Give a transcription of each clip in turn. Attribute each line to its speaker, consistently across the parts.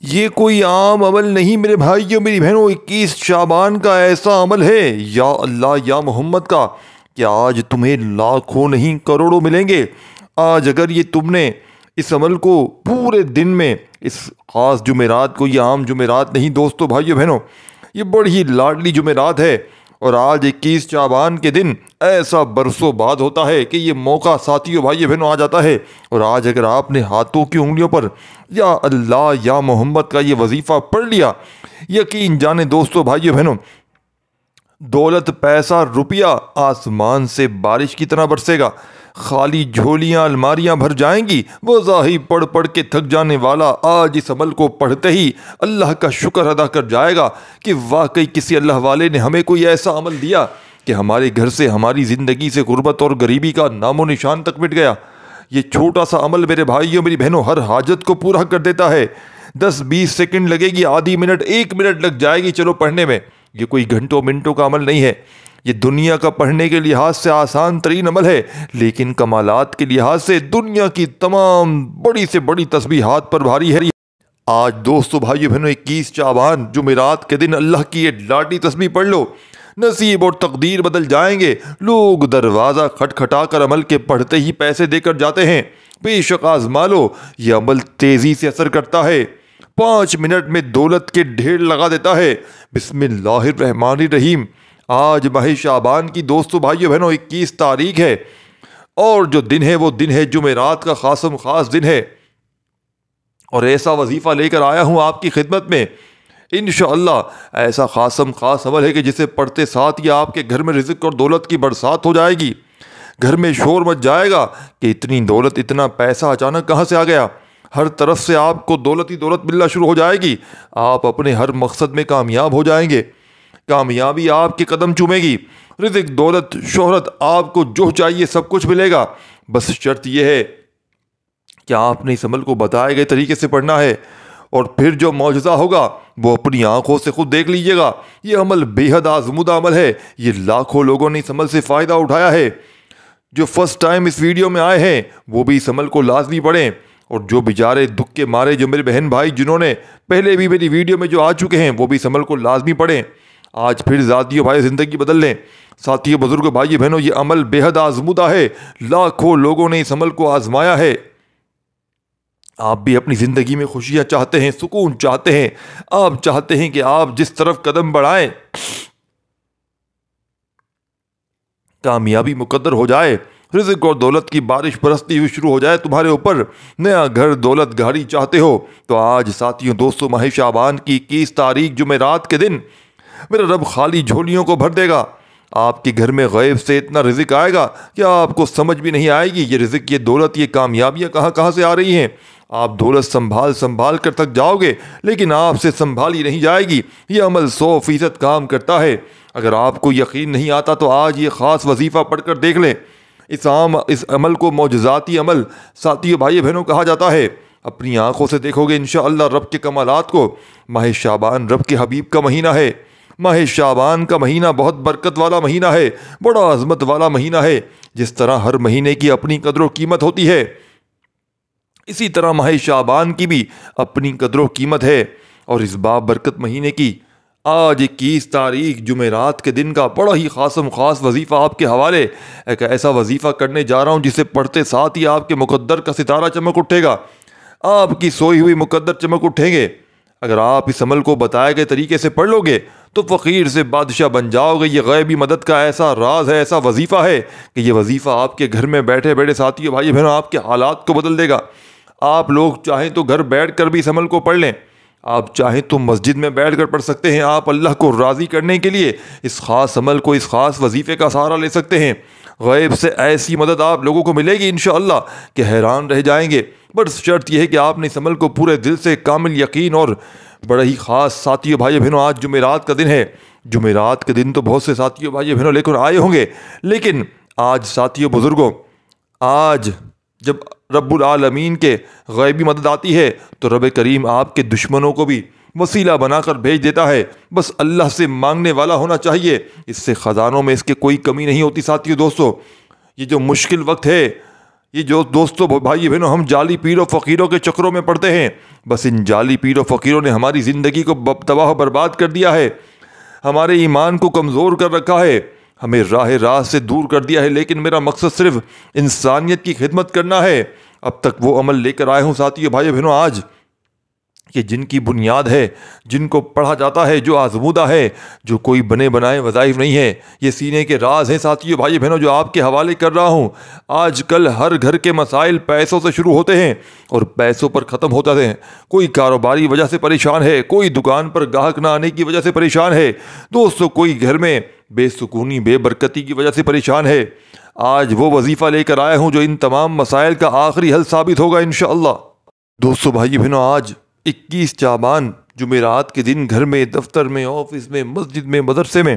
Speaker 1: یہ کوئی عام عمل نہیں میرے بھائیوں میری بہنوں، 21 شعبان کا ایسا عمل ہے یا اللہ یا محمد کا کہ آج تمہیں لاکھوں نہیں کروڑوں ملیں گے۔ آج اگر یہ تم نے اس عمل کو پورے دن میں، اس خاص جمعرات کو، یہ عام جمعرات نہیں دوستو بھائیوں بہنوں، یہ بڑی ہی لاڈلی جمعرات ہے، اور آج 21 شعبان کے دن ایسا برسوں بعد ہوتا ہے کہ یہ موقع ساتھیوں بھائیوں بہنوں آ جاتا ہے۔ اور آج اگر آپ نے ہاتھوں کی انگلیوں پر یا اللہ یا محمد کا یہ وظیفہ پڑھ لیا، یقین جانیں دوستو بھائیوں بہنوں، دولت، پیسہ، روپیہ آسمان سے بارش کی طرح برسے گا، خالی جھولیاں الماریاں بھر جائیں گی۔ وضاحی پڑھ پڑھ کے تھک جانے والا آج اس عمل کو پڑھتے ہی اللہ کا شکر ادا کر جائے گا کہ واقعی کسی اللہ والے نے ہمیں کوئی ایسا عمل دیا کہ ہمارے گھر سے، ہماری زندگی سے غربت اور غریبی کا نام و نشان تک مٹ گیا۔ یہ چھوٹا سا عمل میرے بھائیوں میری بہنوں ہر حاجت کو پورا کر دیتا ہے۔ 10-20 سیکنڈ لگے گی، آدھی منٹ، 1 منٹ لگ جائے گی چلو پڑھنے میں، یہ کوئی گھنٹوں منٹوں کا عمل نہیں ہے۔ یہ دنیا کا پڑھنے کے لحاظ سے آسان ترین عمل ہے، لیکن کمالات کے لحاظ سے دنیا کی تمام بڑی سے بڑی تسبیحات پر بھاری ہے۔ آج دوستو بھائیو بہنوں 21 شعبان جمعرات کے دن اللہ کی یہ لاڈلی تسبیح پڑھ لو، نصیب اور تقدیر بدل جائیں گے۔ لوگ دروازہ کھٹکھٹا کر عمل کے پڑھتے ہی پیسے دے کر جاتے ہیں، بے شک آزما لو، یہ عمل تیزی سے اثر کرتا ہے، 5 منٹ میں دولت کے ڈھیر لگا دیتا ہے۔ بسم اللہ الرحمن الرحیم۔ آج ماہ شعبان کی دوستو بھائیو بہنوں 21 تاریخ ہے، اور جو دن ہے وہ دن ہے جمعرات کا، خاصم خاص دن ہے، اور ایسا وظیفہ لے کر آیا ہوں آپ کی خدمت میں۔ انشاءاللہ ایسا خاصم خاص عمل ہے کہ جسے پڑھتے ساتھ ہی آپ کے گھر میں رزق اور دولت کی برسات ہو جائے گی۔ گھر میں شور مچ جائے گا کہ اتنی دولت، اتنا پیسہ اچانک کہاں سے آ گیا۔ ہر طرف سے آپ کو دولت ہی دولت ملنا شروع ہو جائے گی، آپ اپنے ہر مقصد میں کامیاب ہو جائیں گے، کامیابی آپ کے قدم چومے گی، رزق، دولت، شہرت، آپ کو جو چاہیے سب کچھ ملے گا۔ بس شرط یہ ہے کہ آپ نے اس عمل کو بتائے گئے طریقے سے پڑھنا ہے، اور پھر جو معجزہ ہوگا وہ اپنی آنکھوں سے خود دیکھ لیجئے گا۔ یہ عمل بے حد آزمودہ عمل ہے، یہ لاکھوں لوگوں نے اس عمل سے فائدہ اٹھایا ہے۔ جو فرسٹ ٹائم اس ویڈیو میں آئے ہیں وہ بھی اس عمل کو لازمی پڑھیں، اور جو بیچارے دکھ کے مارے، جو میرے بہن بھائی جنہوں نے پہلے بھی میری ویڈیو میں جو آ چکے ہیں، وہ بھی اس عمل کو لازمی پڑھیں۔ آج پھر ذاتیوں بھائی زندگی بدل لیں۔ ساتھیوں، بزرگوں، بھائی بہنوں، یہ عمل بے حد آزمودہ ہے، لاکھوں لوگوں نے اس عمل کو آزمایا ہے۔ آپ بھی اپنی زندگی میں خوشیاں چاہتے ہیں، سکون چاہتے ہیں، آپ چاہتے ہیں کہ آپ جس طرف قدم بڑھائیں کامیابی مقدر ہو جائے، رزق اور دولت کی بارش برستی ہوئی شروع ہو جائے تمہارے اوپر، نیا گھر، دولت، گاڑی چاہتے ہو، تو آج ساتھیوں دوستوں ماہ شعبان کی 21 تاریخ جمعرات کے دن میرا رب خالی جھولیوں کو بھر دے گا۔ آپ کے گھر میں غیب سے اتنا رزق آئے گا کہ آپ کو سمجھ بھی نہیں آئے گی یہ رزق، یہ دولت، یہ کامیابیاں کہاں کہاں سے آ رہی ہیں۔ آپ دولت سنبھال کر تک جاؤ گے، لیکن آپ سے سنبھالی نہیں جائے گی۔ یہ عمل 100% کام کرتا ہے۔ اگر آپ کو یقین نہیں آتا تو آج یہ خاص وظیفہ پڑھ کر دیکھ لیں۔ اس عمل کو معجزاتی عمل ساتھیوں بھائی بہنوں کہا جاتا ہے۔ اپنی آنکھوں سے دیکھو گے انشاءاللہ رب کے کمالات کو۔ ماہ شعبان رب کے حبیب کا مہینہ ہے۔ ماہ شعبان کا مہینہ بہت برکت والا مہینہ ہے، بڑا عظمت والا مہینہ ہے۔ جس طرح ہر مہینے کی اپنی قدر و قیمت ہوتی ہے، اسی طرح ماہ شعبان کی بھی اپنی قدر و قیمت ہے۔ اور اس بابرکت مہینے کی آج 21 تاریخ جمعرات کے دن کا بڑا ہی خاصم خاص وظیفہ آپ کے حوالے، ایک ایسا وظیفہ کرنے جا رہا ہوں جسے پڑھتے ساتھ ہی آپ کے مقدر کا ستارہ چمک اٹھے گا، آپ کی سوئی ہوئی مقدر چمک اٹھیں گے۔ اگر آپ اس عمل کو بتائے گئے طریقے سے پڑھ لو گے تو فقیر سے بادشاہ بن جاؤ گے۔ یہ غیبی مدد کا ایسا راز ہے، ایسا وظیفہ ہے کہ یہ وظیفہ آپ کے گھر میں بیٹھے بیٹھے ساتھیوں بھائی بہنوں آپ کے حالات کو بدل دے گا۔ آپ لوگ چاہیں تو گھر بیٹھ کر بھی اس عمل کو پڑھ لیں، آپ چاہیں تو مسجد میں بیٹھ کر پڑھ سکتے ہیں۔ آپ اللہ کو راضی کرنے کے لیے اس خاص عمل کو، اس خاص وظیفے کا سہارا لے سکتے ہیں۔ غیب سے ایسی مدد آپ لوگوں کو ملے گی انشاءاللہ کہ حیران رہ جائیں گے۔ بس شرط یہ ہے کہ آپ نے اس عمل کو پورے دل سے، کامل یقین اور بڑا ہی خاص ساتھیوں بھائی بہنوں آج جمعرات کا دن ہے۔ جمعرات کے دن تو بہت سے ساتھیوں بھائی بہنوں لے کر آئے ہوں گے، لیکن آج ساتھیوں بزرگوں، آج جب رب العالمین کے غیبی مدد آتی ہے تو رب کریم آپ کے دشمنوں کو بھی وسیلہ بنا کر بھیج دیتا ہے۔ بس اللہ سے مانگنے والا ہونا چاہیے، اس سے خزانوں میں اس کے کوئی کمی نہیں ہوتی۔ ساتھیوں دوستو، یہ جو مشکل وقت ہے، یہ جو دوستو بھائی بہنوں ہم جعلی پیر و فقیروں کے چکروں میں پڑتے ہیں، بس ان جعلی پیر و فقیروں نے ہماری زندگی کو تباہ و برباد کر دیا ہے، ہمارے ایمان کو کمزور کر رکھا ہے، ہمیں راہ راست سے دور کر دیا ہے۔ لیکن میرا مقصد صرف انسانیت کی خدمت کرنا ہے۔ اب تک وہ عمل لے کر آئے ہوں ساتھیو بھائی بہنوں، آج کہ جن کی بنیاد ہے، جن کو پڑھا جاتا ہے، جو آزمودہ ہے، جو کوئی بنے بنائے وظائف نہیں ہے، یہ سینے کے راز ہیں ساتھیو بھائی بہنوں جو آپ کے حوالے کر رہا ہوں۔ آج کل ہر گھر کے مسائل پیسوں سے شروع ہوتے ہیں اور پیسوں پر ختم ہوتے ہیں۔ کوئی کاروباری وجہ سے پریشان ہے، کوئی دکان پر گاہک نہ آنے کی وجہ سے پریشان ہے، دوستو کوئی گھر میں بے سکونی بے برکتی کی وجہ سے پریشان ہے۔ آج وہ وظیفہ لے کر آیا ہوں جو ان تمام مسائل کا آخری حل ثابت ہوگا انشاءاللہ۔ دوستو بھائی بہنوں، آج 21 شعبان جمعرات کے دن گھر میں، دفتر میں، آفس میں، مسجد میں، مدرسے میں،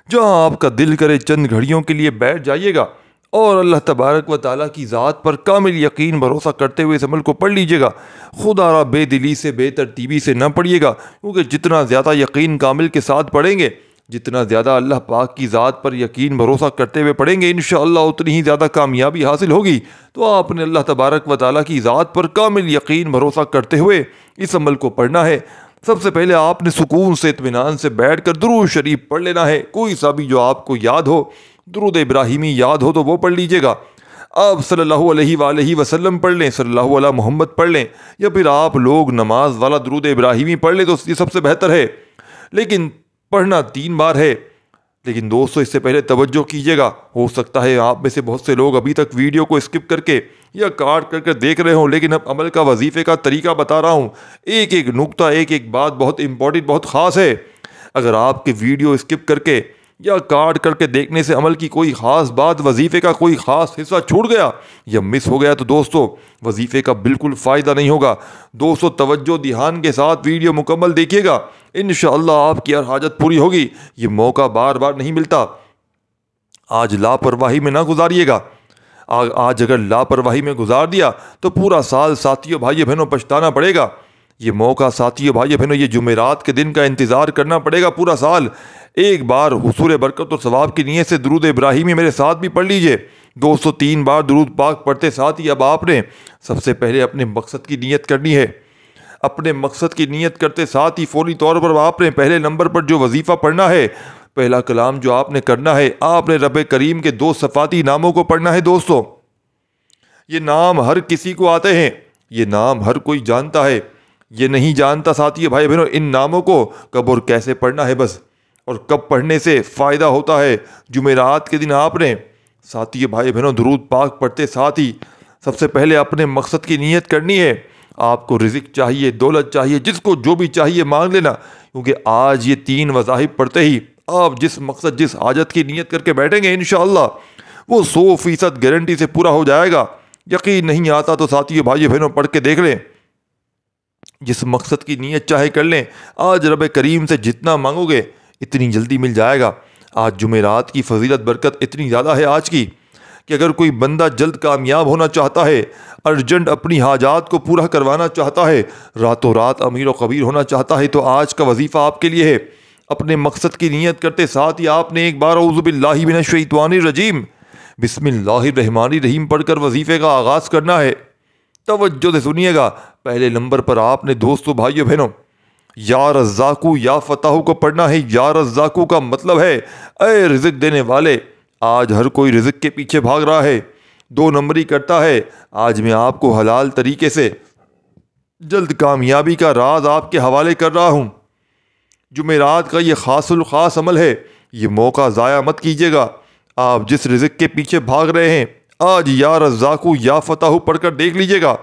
Speaker 1: جہاں آپ کا دل کرے چند گھڑیوں کے لیے بیٹھ جائیے گا اور اللہ تبارک و تعالیٰ کی ذات پر کامل یقین بھروسہ کرتے ہوئے اس عمل کو پڑھ لیجیے گا۔ خدا را بے دلی سے بے ترتیبی سے نہ پڑھیے گا، کیونکہ جتنا زیادہ یقین کامل کے ساتھ پڑھیں گے، جتنا زیادہ اللہ پاک کی ذات پر یقین بھروسہ کرتے ہوئے پڑھیں گے، انشاءاللہ اتنی ہی زیادہ کامیابی حاصل ہوگی۔ تو آپ نے اللہ تبارک و تعالیٰ کی ذات پر کامل یقین بھروسہ کرتے ہوئے اس عمل کو پڑھنا ہے۔ سب سے پہلے آپ نے سکون سے اطمینان سے بیٹھ کر درود شریف پڑھ لینا ہے، کوئی سا بھی جو آپ کو یاد ہو، درود ابراہیمی یاد ہو تو وہ پڑھ لیجیے گا۔ آپ صلی اللہ علیہ وآلہ وسلم پڑھ لیں، صلی اللہ علیہ محمد پڑھ لیں، یا پھر آپ لوگ نماز والا درود ابراہیمی پڑھ لیں تو یہ سب سے بہتر ہے، لیکن پڑھنا 3 بار ہے۔ لیکن دوستو اس سے پہلے توجہ کیجیے گا، ہو سکتا ہے آپ میں سے بہت سے لوگ ابھی تک ویڈیو کو اسکپ کر کے یا کاٹ کر کے دیکھ رہے ہوں، لیکن اب عمل کا وظیفے کا طریقہ بتا رہا ہوں۔ ایک ایک نقطہ، ایک ایک بات بہت امپورٹنٹ، بہت خاص ہے۔ اگر آپ کے ویڈیو اسکپ کر کے یا کاٹ کر کے دیکھنے سے عمل کی کوئی خاص بات، وظیفے کا کوئی خاص حصہ چھوٹ گیا یا مس ہو گیا تو دوستو وظیفے کا بالکل فائدہ نہیں ہوگا۔ دوستو توجہ دھیان کے ساتھ ویڈیو مکمل دیکھیے گا، انشاءاللہ آپ کی ہر حاجت پوری ہوگی۔ یہ موقع بار بار نہیں ملتا، آج لاپرواہی میں نہ گزاریے گا۔ آج اگر لاپرواہی میں گزار دیا تو پورا سال ساتھیوں بھائی بہنوں پچھتانا پڑے گا۔ یہ موقع ساتھیوں بھائی بہنوں، یہ جمعرات کے دن کا انتظار کرنا پڑے گا پورا سال۔ ایک بار حصول برکت اور ثواب کی نیت سے درود ابراہیمی میرے ساتھ بھی پڑھ لیجئے۔ 203 بار درود پاک پڑھتے ساتھ ہی اب آپ نے سب سے پہلے اپنے مقصد کی نیت کرنی ہے۔ اپنے مقصد کی نیت کرتے ساتھ ہی فوری طور پر آپ نے پہلے نمبر پر جو وظیفہ پڑھنا ہے، پہلا کلام جو آپ نے کرنا ہے، آپ نے رب کریم کے 2 صفاتی ناموں کو پڑھنا ہے۔ دوستو یہ نام ہر کسی کو آتے ہیں، یہ نام ہر کوئی جانتا ہے، یہ نہیں جانتا ساتھی بھائی بہنوں ان ناموں کو کب اور کیسے پڑھنا ہے بس، اور کب پڑھنے سے فائدہ ہوتا ہے۔ جمعرات کے دن آپ نے ساتھی بھائی بہنوں درود پاک پڑھتے ساتھ ہی سب سے پہلے اپنے مقصد کی نیت کرنی ہے۔ آپ کو رزق چاہیے، دولت چاہیے، جس کو جو بھی چاہیے مانگ لینا، کیونکہ آج یہ 3 وظائف پڑھتے ہی آپ جس مقصد جس حاجت کی نیت کر کے بیٹھیں گے انشاءاللہ وہ 100% گارنٹی سے پورا ہو جائے گا۔ یقین نہیں آتا تو ساتھی بھائی بہنوں پڑھ کے دیکھ لیں، جس مقصد کی نیت چاہے کر لیں، آج رب کریم سے جتنا مانگو گے اتنی جلدی مل جائے گا۔ آج جمعرات کی فضیلت برکت اتنی زیادہ ہے آج کی کہ اگر کوئی بندہ جلد کامیاب ہونا چاہتا ہے، ارجنٹ اپنی حاجات کو پورا کروانا چاہتا ہے، راتوں رات امیر و خبیر ہونا چاہتا ہے، تو آج کا وظیفہ آپ کے لیے ہے۔ اپنے مقصد کی نیت کرتے ساتھ ہی آپ نے ایک بار اعوذ باللہ من الشیطان الرجیم بسم اللہ الرحمن الرحیم پڑھ کر وظیفے کا آغاز کرنا ہے۔ توجہ سے سنیے گا، پہلے نمبر پر آپ نے دوستو بھائیو بہنوں یا رزاقو یا فتحو کو پڑھنا ہے۔ یا رزاقو کا مطلب ہے اے رزق دینے والے۔ آج ہر کوئی رزق کے پیچھے بھاگ رہا ہے، 2 نمبری کرتا ہے۔ آج میں آپ کو حلال طریقے سے جلد کامیابی کا راز آپ کے حوالے کر رہا ہوں۔ جمعرات کا یہ خاص الخاص عمل ہے، یہ موقع ضائع مت کیجیے گا۔ آپ جس رزق کے پیچھے بھاگ رہے ہیں، آج یا رزاقو یا فتحو پڑھ کر دیکھ لیجیے گا،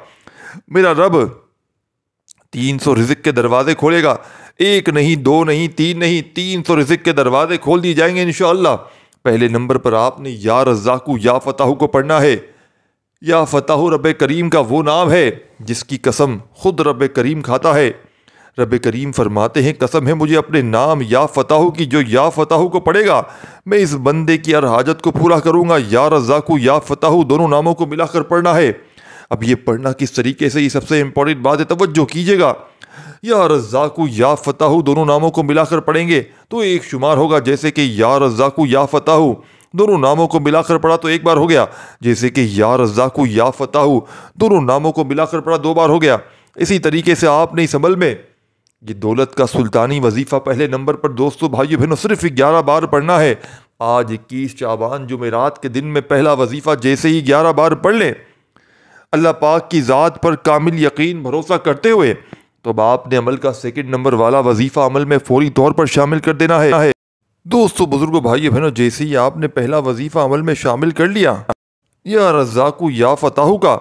Speaker 1: میرا رب 300 رزق کے دروازے کھولے گا۔ 1 نہیں، 2 نہیں، 3 نہیں، 300 رزق کے دروازے کھول دیے جائیں گے انشاءاللہ۔ پہلے نمبر پر آپ نے یا رزاقو یا فتحو کو پڑھنا ہے۔ یا فتحو رب کریم کا وہ نام ہے جس کی قسم خود رب کریم کھاتا ہے۔ رب کریم فرماتے ہیں قسم ہے مجھے اپنے نام یا فتحو کی، جو یا فتحو کو پڑھے گا میں اس بندے کی ہر حاجت کو پورا کروں گا۔ یا رزاقو یا فتحو دونوں ناموں کو ملا کر پڑھنا ہے۔ اب یہ پڑھنا کس طریقے سے، یہ سب سے امپورٹنٹ بات ہے، توجہ کیجیے گا۔ یا رزاقو یا فتحو دونوں ناموں کو ملا کر پڑھیں گے تو ایک شمار ہوگا، جیسے کہ یا رزاقو یا فتحو دونوں ناموں کو ملا کر پڑھا تو ایک بار ہو گیا، جیسے کہ یا رزاق یا فتاح، دونوں ناموں کو ملا کر پڑھا 2 بار ہو گیا۔ اسی طریقے سے آپ نے اس عمل میں یہ دولت کا سلطانی وظیفہ پہلے نمبر پر دوستو بھائیو بہنوں صرف 11 بار پڑھنا ہے۔ آج 21 شعبان جمعرات کے دن میں پہلا وظیفہ جیسے ہی 11 بار پڑھ لیں، اللہ پاک کی ذات پر کامل یقین بھروسہ کرتے ہوئے، تو اب آپ نے عمل کا سیکنڈ نمبر والا وظیفہ عمل میں فوری طور پر شامل کر دینا ہے۔ دوستو بزرگوں بھائیو بہنوں، جیسے ہی آپ نے پہلا وظیفہ عمل میں شامل کر لیا یا رزاق یا فتاح کا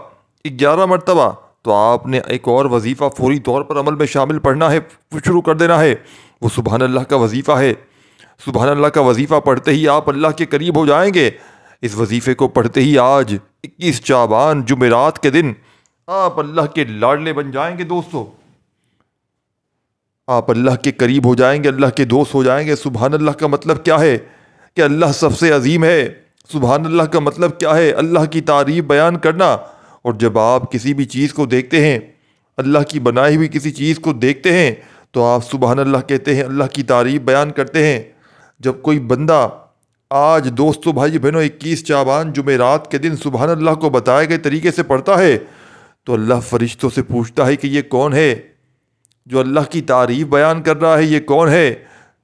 Speaker 1: 11 مرتبہ، تو آپ نے ایک اور وظیفہ فوری طور پر عمل میں شامل پڑھنا ہے، شروع کر دینا ہے۔ وہ سبحان اللہ کا وظیفہ ہے۔ سبحان اللہ کا وظیفہ پڑھتے ہی آپ اللہ کے قریب ہو جائیں گے۔ اس وظیفے کو پڑھتے ہی آج 21 شعبان جمعرات کے دن آپ اللہ کے لاڈلے بن جائیں گے۔ دوستو آپ اللہ کے قریب ہو جائیں گے، اللہ کے دوست ہو جائیں گے۔ سبحان اللہ کا مطلب کیا ہے؟ کہ اللہ سب سے عظیم ہے۔ سبحان اللہ کا مطلب کیا ہے؟ اللہ کی تعریف بیان کرنا۔ اور جب آپ کسی بھی چیز کو دیکھتے ہیں، اللہ کی بنائی ہوئی کسی چیز کو دیکھتے ہیں، تو آپ سبحان اللہ کہتے ہیں، اللہ کی تعریف بیان کرتے ہیں۔ جب کوئی بندہ آج دوستو بھائی بہنوں 21 شعبان جمعرات کے دن سبحان اللہ کو بتائے گئے طریقے سے پڑھتا ہے، تو اللہ فرشتوں سے پوچھتا ہے کہ یہ کون ہے جو اللہ کی تعریف بیان کر رہا ہے؟ یہ کون ہے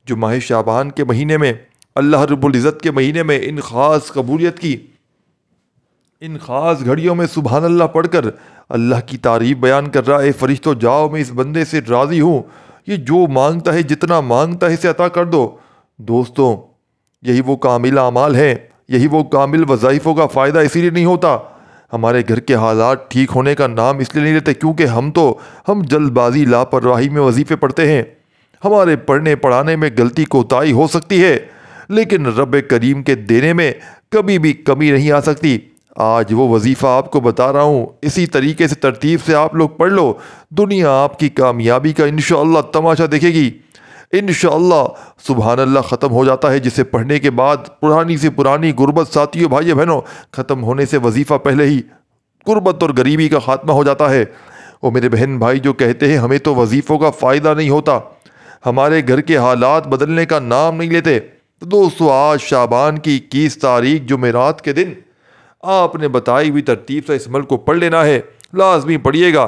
Speaker 1: جو ماہ شعبان کے مہینے میں، اللہ رب العزت کے مہینے میں ان خاص قبولیت کی ان خاص گھڑیوں میں سبحان اللہ پڑھ کر اللہ کی تعریف بیان کر رہا ہے؟ فرشتوں جاؤ، میں اس بندے سے راضی ہوں، یہ جو مانگتا ہے، جتنا مانگتا ہے اسے عطا کر دو۔ دوستوں یہی وہ کامل اعمال ہیں، یہی وہ کامل وظائفوں کا فائدہ اسی لیے نہیں ہوتا۔ ہمارے گھر کے حالات ٹھیک ہونے کا نام اس لیے نہیں لیتے کیونکہ ہم جلد بازی لاپرواہی میں وظیفے پڑھتے ہیں۔ ہمارے پڑھنے پڑھانے میں غلطی کوتاہی ہو سکتی ہے، لیکن رب کریم کے دینے میں کبھی بھی کمی نہیں آ سکتی۔ آج وہ وظیفہ آپ کو بتا رہا ہوں، اسی طریقے سے ترتیب سے آپ لوگ پڑھ لو، دنیا آپ کی کامیابی کا انشاءاللہ تماشا دیکھے گی۔ انشاءاللہ سبحان اللہ ختم ہو جاتا ہے، جسے پڑھنے کے بعد پرانی سے پرانی غربت، ساتھیوں بھائیو بہنوں، ختم ہونے سے وظیفہ پہلے ہی غربت اور غریبی کا خاتمہ ہو جاتا ہے۔ وہ میرے بہن بھائی جو کہتے ہیں ہمیں تو وظیفوں کا فائدہ نہیں ہوتا، ہمارے گھر کے حالات بدلنے کا نام نہیں لیتے، تو دوستو آج شعبان کی 21 تاریخ جمعرات کے دن آپ نے بتائی ہوئی ترتیب سے اس عمل کو پڑھ لینا ہے۔ لازمی پڑھیے گا۔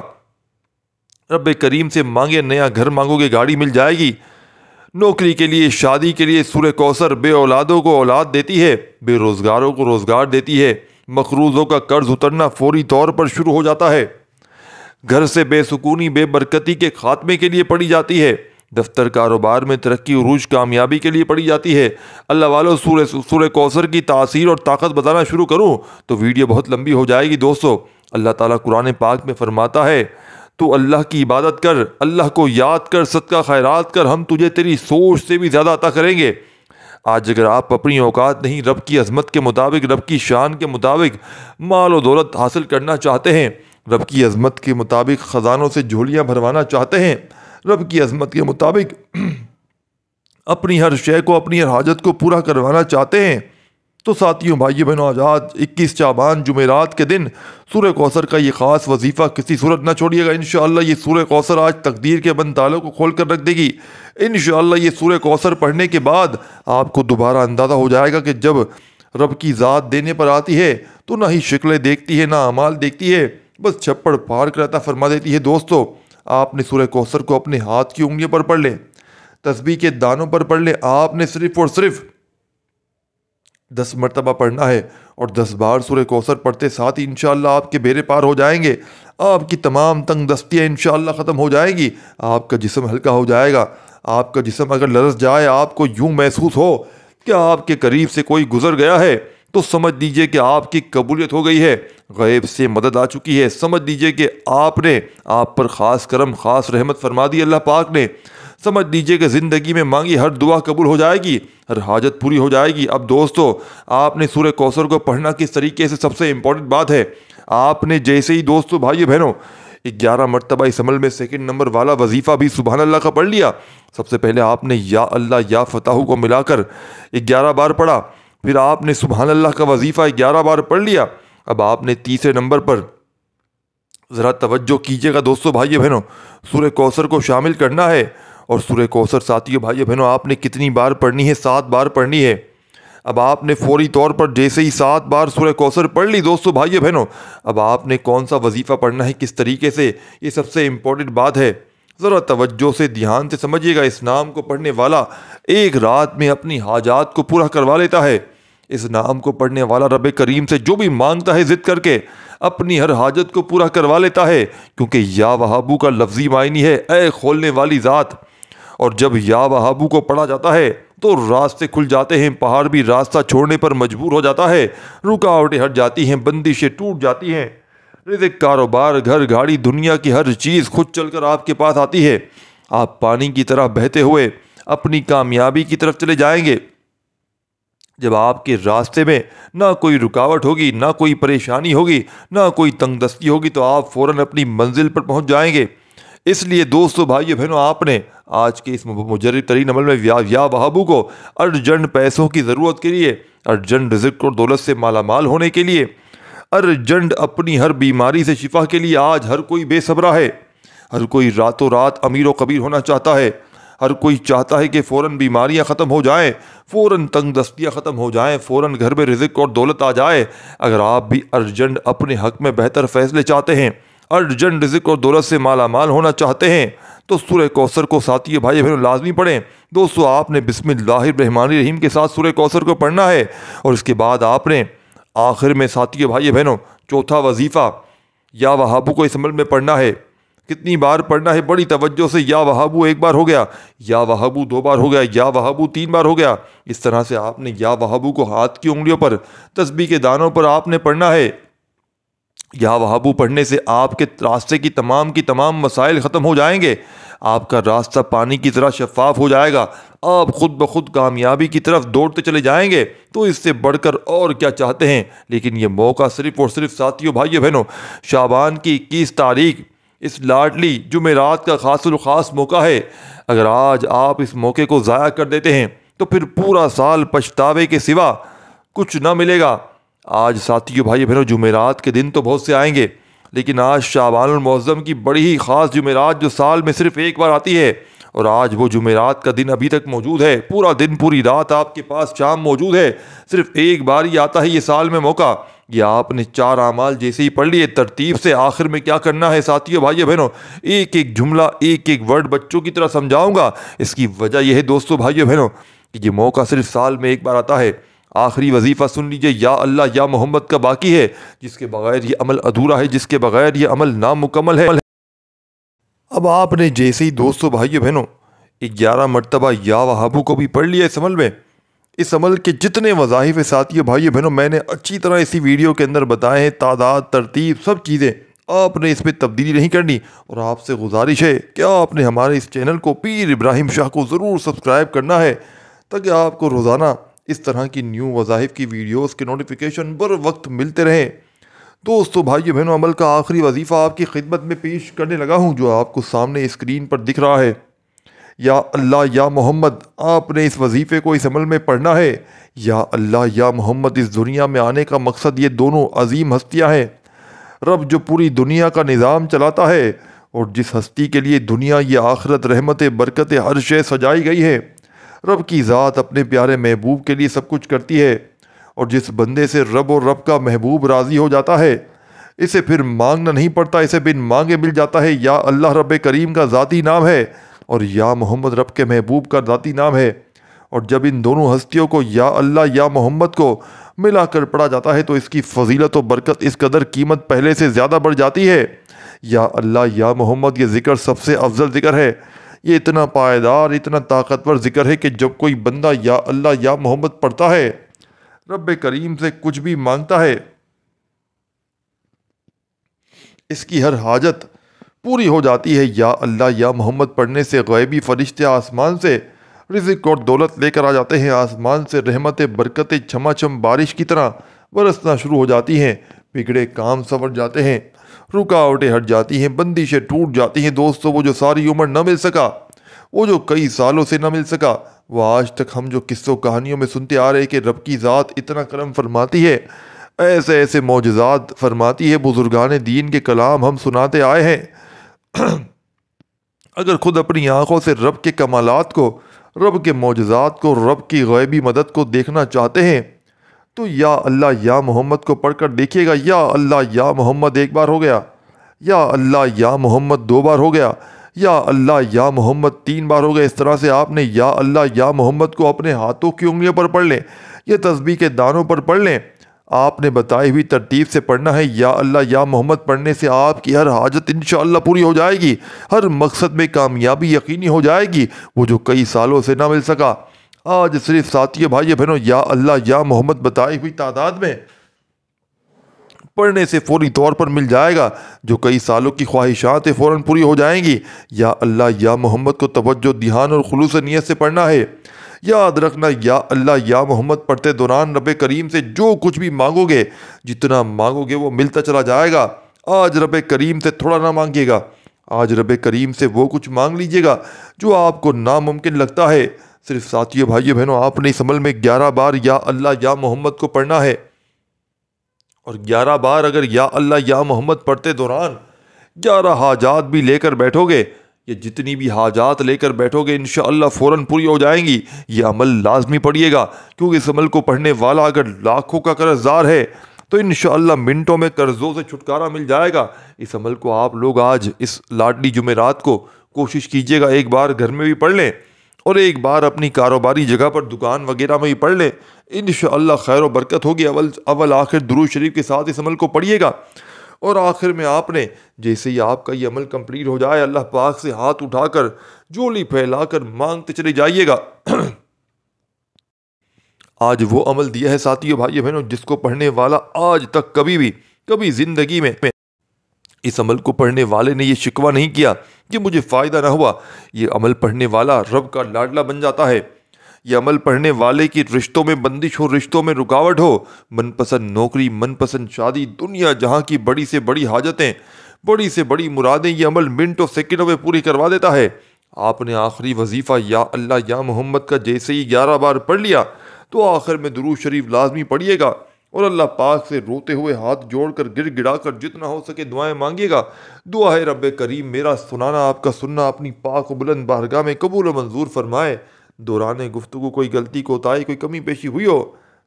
Speaker 1: رب کریم سے مانگے، نیا گھر مانگو گے گاڑی مل جائے گی، نوکری کے لیے، شادی کے لیے سورہ کوثر بے اولادوں کو اولاد دیتی ہے، بے روزگاروں کو روزگار دیتی ہے، مقروضوں کا قرض اترنا فوری طور پر شروع ہو جاتا ہے، گھر سے بے سکونی بے برکتی کے خاتمے کے لیے پڑھی جاتی ہے، دفتر کاروبار میں ترقی عروج کامیابی کے لیے پڑھی جاتی ہے۔ اللہ والو سورہ کوثر کی تاثیر اور طاقت بتانا شروع کروں تو ویڈیو بہت لمبی ہو جائے گی۔ دوستو اللہ تعالیٰ قرآن پاک میں فرماتا ہے، تو اللہ کی عبادت کر، اللہ کو یاد کر، صدقہ خیرات کر، ہم تجھے تیری سوچ سے بھی زیادہ عطا کریں گے۔ آج اگر آپ اپنی اوقات نہیں، رب کی عظمت کے مطابق، رب کی شان کے مطابق مال و دولت حاصل کرنا چاہتے ہیں، رب کی عظمت کے مطابق خزانوں سے جھولیاں بھروانا چاہتے ہیں، رب کی عظمت کے مطابق اپنی ہر شے کو، اپنی ہر حاجت کو پورا کروانا چاہتے ہیں، تو ساتھیوں بھائیو بہنوں آج 21 شعبان جمعرات کے دن سورہ کوثر کا یہ خاص وظیفہ کسی صورت نہ چھوڑیے گا۔ انشاءاللہ یہ سورہ کوثر آج تقدیر کے بند تالوں کو کھول کر رکھ دے گی۔ انشاءاللہ یہ سورہ کوثر پڑھنے کے بعد آپ کو دوبارہ اندازہ ہو جائے گا کہ جب رب کی ذات دینے پر آتی ہے تو نہ ہی شکلیں دیکھتی ہے، نہ اعمال دیکھتی ہے، بس چھپڑ پھاڑ کر عطا فرما دیتی ہے۔ دوستو آپ نے سورہ کوثر کو اپنے ہاتھ کی انگلیوں پر پڑھ لیں، تسبیح کے دانوں پر پڑھ لیں۔ آپ نے صرف اور صرف 10 مرتبہ پڑھنا ہے، اور 10 بار سورہ کوثر پڑھتے ساتھ ہی انشاءاللہ آپ کے بیڑے پار ہو جائیں گے، آپ کی تمام تنگ دستیاں انشاءاللہ ختم ہو جائیں گی، آپ کا جسم ہلکا ہو جائے گا۔ آپ کا جسم اگر لرز جائے، آپ کو یوں محسوس ہو کہ آپ کے قریب سے کوئی گزر گیا ہے، تو سمجھ لیجئے کہ آپ کی قبولیت ہو گئی ہے، غیب سے مدد آ چکی ہے۔ سمجھ لیجئے کہ آپ پر خاص کرم، خاص رحمت فرما دی اللہ پاک نے۔ سمجھ لیجئے کہ زندگی میں مانگی ہر دعا قبول ہو جائے گی، ہر حاجت پوری ہو جائے گی۔ اب دوستو آپ نے سورہ کوثر کو پڑھنا کس طریقے سے، سب سے امپورٹنٹ بات ہے، آپ نے جیسے ہی دوستو بھائیو بہنوں 11 مرتبہ اس عمل میں سیکنڈ نمبر والا وظیفہ بھی سبحان اللہ کا پڑھ لیا، سب سے پہلے آپ نے یا اللہ یا فتح کو ملا کر 11 بار پڑھا، پھر آپ نے سبحان اللہ کا وظیفہ 11 بار پڑھ لیا۔ اب آپ نے تیسرے نمبر پر ذرا توجہ کیجئے گا دوستو بھائیو بہنوں، سورہ کوثر کو شامل کرنا ہے، اور سورہ کوثر ساتھیوں بھائیو بہنوں آپ نے کتنی بار پڑھنی ہے؟ 7 بار پڑھنی ہے۔ اب آپ نے فوری طور پر جیسے ہی 7 بار سورہ کوثر پڑھ لی دوستو بھائیو بہنوں، اب آپ نے کون سا وظیفہ پڑھنا ہے، کس طریقے سے، یہ سب سے امپورٹنٹ بات ہے۔ ذرا توجہ سے دھیان سے سمجھیے گا، اس نام کو پڑھنے والا ایک رات میں اپنی حاجات کو پورا کروا لیتا ہے۔ اس نام کو پڑھنے والا رب کریم سے جو بھی مانگتا ہے ضد کر کے اپنی ہر حاجت کو پورا کروا لیتا ہے، کیونکہ یا وہابو کا لفظی معنی ہے اے کھولنے والی ذات۔ اور جب یا وہابو کو پڑھا جاتا ہے تو راستے کھل جاتے ہیں، پہاڑ بھی راستہ چھوڑنے پر مجبور ہو جاتا ہے، رکاوٹیں ہٹ جاتی ہیں، بندشیں ٹوٹ جاتی ہیں، رزق، کاروبار، گھر، گاڑی، دنیا کی ہر چیز خود چل کر آپ کے پاس آتی ہے۔ آپ پانی کی طرح بہتے ہوئے اپنی کامیابی کی طرف چلے جائیں گے۔ جب آپ کے راستے میں نہ کوئی رکاوٹ ہوگی، نہ کوئی پریشانی ہوگی، نہ کوئی تنگ دستی ہوگی، تو آپ فوراً اپنی منزل پر پہنچ جائیں گے۔ اس لیے دوستو بھائیو بہنوں، آپ نے آج کے اس مجرد ترین عمل میں یا وہابو کو ارجنٹ پیسوں کی ضرورت کے لیے، ارجنٹ رزق اور دولت سے مالا مال ہونے کے لیے، ارجنٹ اپنی ہر بیماری سے شفا کے لیے، آج ہر کوئی بے صبرا ہے، ہر کوئی راتوں رات امیر و کبیر ہونا چاہتا ہے، ہر کوئی چاہتا ہے کہ فوراً بیماریاں ختم ہو جائیں، فوراً تنگ دستیاں ختم ہو جائیں، فوراً گھر میں رزق اور دولت آ جائے۔ اگر آپ بھی ارجنٹ اپنے حق میں بہتر فیصلے چاہتے ہیں، ارجنٹ رزق اور دولت سے مالا مال ہونا چاہتے ہیں، تو سورہ کوثر کو ساتھیو بھائی بہنوں لازمی پڑھیں۔ دوستو آپ نے بسم اللہ الرحمن الرحیم کے ساتھ سورہ کوثر کو پڑھنا ہے، اور اس کے بعد آپ نے آخر میں ساتھیو بھائی بہنوں چوتھا وظیفہ یا وہابو کو اس عمل میں پڑھنا ہے۔ کتنی بار پڑھنا ہے؟ بڑی توجہ سے۔ یا وہابو 1 بار ہو گیا، یا وہابو 2 بار ہو گیا، یا وہابو 3 بار ہو گیا۔ اس طرح سے آپ نے یا وہابو کو ہاتھ کی انگلیوں پر، تسبیح کے دانوں پر آپ نے پڑھنا ہے۔ یا وہابو پڑھنے سے آپ کے راستے کی تمام مسائل ختم ہو جائیں گے، آپ کا راستہ پانی کی طرح شفاف ہو جائے گا، آپ خود بخود کامیابی کی طرف دوڑتے چلے جائیں گے۔ تو اس سے بڑھ کر اور کیا چاہتے ہیں؟ لیکن یہ موقع صرف اور صرف ساتھیوں بھائیوں بہنوں شعبان کی 21 تاریخ، اس لاڈلی جمعرات کا خاص الخاص موقع ہے۔ اگر آج آپ اس موقع کو ضائع کر دیتے ہیں تو پھر پورا سال پچھتاوے کے سوا کچھ نہ ملے گا۔ آج ساتھیوں بھائی بہنوں جمعرات کے دن تو بہت سے آئیں گے، لیکن آج شعبان المعظم کی بڑی ہی خاص جمعرات جو سال میں صرف 1 بار آتی ہے، اور آج وہ جمعرات کا دن ابھی تک موجود ہے، پورا دن پوری رات آپ کے پاس شام موجود ہے، صرف 1 بار ہی آتا ہے یہ سال میں موقع۔ یہ آپ نے 4 اعمال جیسے ہی پڑھ لیے، ترتیب سے آخر میں کیا کرنا ہے ساتھیوں بھائیوں بہنوں، ایک ایک جملہ، ایک ایک ورڈ بچوں کی طرح سمجھاؤں گا۔ اس کی وجہ یہ ہے دوستو بھائیوں بہنوں کہ یہ موقع صرف سال میں 1 بار آتا ہے۔ آخری وظیفہ سن لیجئے، یا اللہ یا محمد کا باقی ہے، جس کے بغیر یہ عمل ادھورا ہے، جس کے بغیر یہ عمل نامکمل ہے۔ اب آپ نے جیسے ہی دوستو بھائیوں بہنوں 11 مرتبہ یا وہابو کو بھی پڑھ لیا اس عمل میں، اس عمل کے جتنے وظائف ساتھیوں بھائیوں بہنوں میں نے اچھی طرح اسی ویڈیو کے اندر بتائے ہیں، تعداد، ترتیب، سب چیزیں، آپ نے اس میں تبدیلی نہیں کرنی۔ اور آپ سے گزارش ہے کہ آپ نے ہمارے اس چینل کو پیر ابراہیم شاہ کو ضرور سبسکرائب کرنا ہے، تاکہ آپ کو روزانہ اس طرح کی نیو وظائف کی ویڈیوز کے نوٹیفیکیشن بر وقت ملتے رہیں۔ دوستو بھائیو بہنوں عمل کا آخری وظیفہ آپ کی خدمت میں پیش کرنے لگا ہوں، جو آپ کو سامنے اسکرین پر دکھ رہا ہے۔ یا اللہ یا محمد، آپ نے اس وظیفے کو اس عمل میں پڑھنا ہے۔ یا اللہ یا محمد، اس دنیا میں آنے کا مقصد یہ دونوں عظیم ہستیاں ہیں، رب جو پوری دنیا کا نظام چلاتا ہے، اور جس ہستی کے لیے دنیا یہ آخرت، رحمت، برکت، ہر شے سجائی گئی ہے۔ رب کی ذات اپنے پیارے محبوب کے لیے سب کچھ کرتی ہے، اور جس بندے سے رب اور رب کا محبوب راضی ہو جاتا ہے، اسے پھر مانگنا نہیں پڑتا، اسے بن مانگے مل جاتا ہے۔ یا اللہ رب کریم کا ذاتی نام ہے، اور یا محمد رب کے محبوب کا ذاتی نام ہے۔ اور جب ان دونوں ہستیوں کو یا اللہ یا محمد کو ملا کر پڑھا جاتا ہے تو اس کی فضیلت و برکت اس قدر قیمت پہلے سے زیادہ بڑھ جاتی ہے۔ یا اللہ یا محمد یہ ذکر سب سے افضل ذکر ہے، یہ اتنا پائیدار، اتنا طاقتور ذکر ہے کہ جب کوئی بندہ یا اللہ یا محمد پڑھتا ہے، رب کریم سے کچھ بھی مانگتا ہے، اس کی ہر حاجت پوری ہو جاتی ہے۔ یا اللہ یا محمد پڑھنے سے غیبی فرشتے آسمان سے رزق اور دولت لے کر آ جاتے ہیں، آسمان سے رحمت، برکتیں چھما چھم بارش کی طرح برسنا شروع ہو جاتی ہیں، بگڑے کام سنور جاتے ہیں، رکاوٹیں ہٹ جاتی ہیں، بندشیں ٹوٹ جاتی ہیں۔ دوستو وہ جو ساری عمر نہ مل سکا، وہ جو کئی سالوں سے نہ مل سکا، وہ آج تک ہم جو قصوں کہانیوں میں سنتے آ رہے کہ رب کی ذات اتنا کرم فرماتی ہے، ایسے ایسے معجزات فرماتی ہے، بزرگان دین کے کلام ہم سناتے آئے ہیں۔ اگر خود اپنی آنکھوں سے رب کے کمالات کو، رب کے معجزات کو، رب کی غیبی مدد کو دیکھنا چاہتے ہیں تو یا اللہ یا محمد کو پڑھ کر دیکھیے گا۔ یا اللہ یا محمد ایک بار ہو گیا، یا اللہ یا محمد دو بار ہو گیا، یا اللہ یا محمد تین بار ہو گیا۔ اس طرح سے آپ نے یا اللہ یا محمد کو اپنے ہاتھوں کی انگلیوں پر پڑھ لیں یا تسبیح کے دانوں پر پڑھ لیں۔ آپ نے بتائی ہوئی ترتیب سے پڑھنا ہے۔ یا اللہ یا محمد پڑھنے سے آپ کی ہر حاجت انشاءاللہ پوری ہو جائے گی، ہر مقصد میں کامیابی یقینی ہو جائے گی، وہ جو کئی سالوں سے نہ مل سکا۔ آج صرف ساتھیو بھائی بہنوں یا اللہ یا محمد بتائی ہوئی تعداد میں پڑھنے سے فوری طور پر مل جائے گا، جو کئی سالوں کی خواہشات فوراً پوری ہو جائیں گی۔ یا اللہ یا محمد کو توجہ، دھیان اور خلوص نیت سے پڑھنا ہے۔ یاد رکھنا یا اللہ یا محمد پڑھتے دوران رب کریم سے جو کچھ بھی مانگو گے، جتنا مانگو گے وہ ملتا چلا جائے گا۔ آج رب کریم سے تھوڑا نہ مانگیے گا، آج رب کریم سے وہ کچھ مانگ لیجیے گا جو آپ کو ناممکن لگتا ہے۔ صرف ساتھیو بھائیو بہنوں، آپ نے اس عمل میں 11 بار یا اللہ یا محمد کو پڑھنا ہے، اور 11 بار اگر یا اللہ یا محمد پڑھتے دوران 11 حاجات بھی لے کر بیٹھو گے، یہ جتنی بھی حاجات لے کر بیٹھو گے انشاءاللہ فوراً پوری ہو جائیں گی۔ یہ عمل لازمی پڑھیے گا، کیونکہ اس عمل کو پڑھنے والا اگر لاکھوں کا قرض دار ہے تو انشاءاللہ منٹوں میں قرضوں سے چھٹکارا مل جائے گا۔ اس عمل کو آپ لوگ آج اس لاڈلی جمعرات کو کوشش کیجیے گا، ایک بار گھر میں بھی پڑھ لیں اور ایک بار اپنی کاروباری جگہ پر دکان وغیرہ میں بھی پڑھ لیں، انشاءاللہ خیر و برکت ہوگی۔ اول آخر درود شریف کے ساتھ اس عمل کو پڑھیے گا، اور آخر میں آپ نے جیسے ہی آپ کا یہ عمل کمپلیٹ ہو جائے، اللہ پاک سے ہاتھ اٹھا کر جولی پھیلا کر مانگتے چلے جائیے گا۔ آج وہ عمل دیا ہے ساتھیو بھائی بہنوں جس کو پڑھنے والا آج تک کبھی زندگی میں اس عمل کو پڑھنے والے نے یہ شکوہ نہیں کیا کہ مجھے فائدہ نہ ہوا۔ یہ عمل پڑھنے والا رب کا لاڈلا بن جاتا ہے۔ یہ عمل پڑھنے والے کی رشتوں میں بندش ہو، رشتوں میں رکاوٹ ہو، من پسند نوکری، من پسند شادی، دنیا جہاں کی بڑی سے بڑی حاجتیں، بڑی سے بڑی مرادیں یہ عمل منٹوں سیکنڈوں میں پوری کروا دیتا ہے۔ آپ نے آخری وظیفہ یا اللہ یا محمد کا جیسے ہی 11 بار پڑھ لیا تو آخر میں درود شریف لازمی پڑھیے گا، اور اللہ پاک سے روتے ہوئے ہاتھ جوڑ کر گڑ گڑا کر جتنا ہو سکے دعائیں مانگیے گا۔ دعا ہے رب کریم میرا سنانا، آپ کا سننا اپنی پاک و بلند بارگاہ میں قبول و منظور فرمائے۔ دوران گفتگو کوئی غلطی کوتاہی، کوئی کمی پیشی ہوئی ہو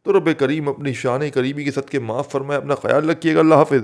Speaker 1: تو رب کریم اپنی شان کریمی کے صدقے معاف فرمائے۔ اپنا خیال رکھیے گا۔ اللہ حافظ۔